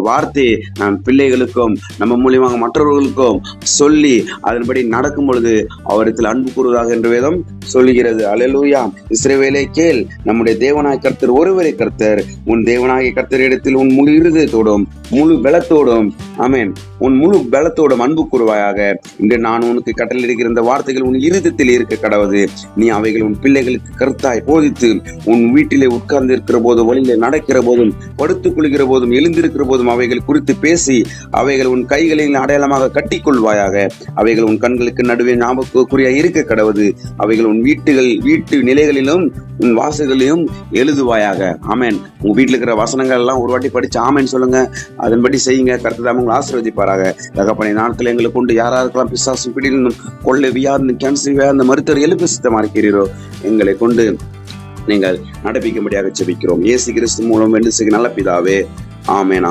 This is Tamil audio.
வார்த்தையை நம் பிள்ளைகளுக்கும் நம்ம மூலியமாக மற்றவர்களுக்கும் சொல்லி அதன்படி நடக்கும் பொழுது அவரிடத்தில் அன்பு கூறுவதாக என்று வேதம் சொல்லுகிறது. அல்லேலூயா. இஸ்ரவேலே கேள், நம்முடைய தேவனாய் கர்த்தர் ஒருவரே கர்த்தர். உன் தேவனாகிய கர்த்தர் இடத்தில் உன் முழு இருதயத்தோடும் முழு பலத்தோடும், ஆமென், உன் முழு பலத்தோடும் அன்பு கூறுவாயாக. இன்று நான் உனக்கு கட்டளையிடுகிற இந்த வார்த்தைகள் உன் இருதயத்தில் இருக்க கடவுது. நீ அவைகள் உன் பிள்ளைகளுக்கு கருத்தாய் போதித்து உன் வீட்டிலே உட்கார்ந்து இருக்கிற போதும், வழியிலே நடக்கிற போதும், படுத்துக் கொள்கிற போதும், எழுந்திருக்கிற போதும் அவைகள் குறித்து பேசி அவைகள் உன் கைகளில் அடையாளமாக கட்டிக்கொள்வாயாக. அவைகள் உன் கண்களுக்கு நடுவே ஞாபகக்குறியா இருக்க கடவுது. அவைகள் உன் வீட்டு நிலைகளிலும் உன் வாசல்களிலும் எழுதுவாயாக. ஆமென். உங்க வீட்டுல இருக்கிற வசனங்கள் எல்லாம் ஒரு வாட்டி படிச்சு ஆமென் சொல்லுங்க. அதன்படி செய்யுங்க. கர்த்தர் உங்களை ஆசீர்வதிப்பாராக. தகப்பனை நாட்கள் எங்களை கொண்டு யாராருக்கெல்லாம் பிசாசு பிடினும் கொள்ளை வியாதி கேன்சர் அந்த மருத்துவர் எழுப்பு சித்தமா இருக்கிறீரோ எங்களை கொண்டு நீங்கள் நடப்பிக்கும்படியாக ஜெபிக்கிறோம். இயேசு கிறிஸ்து மூலம் நல்ல பிதாவே. ஆமென். ஆமென்.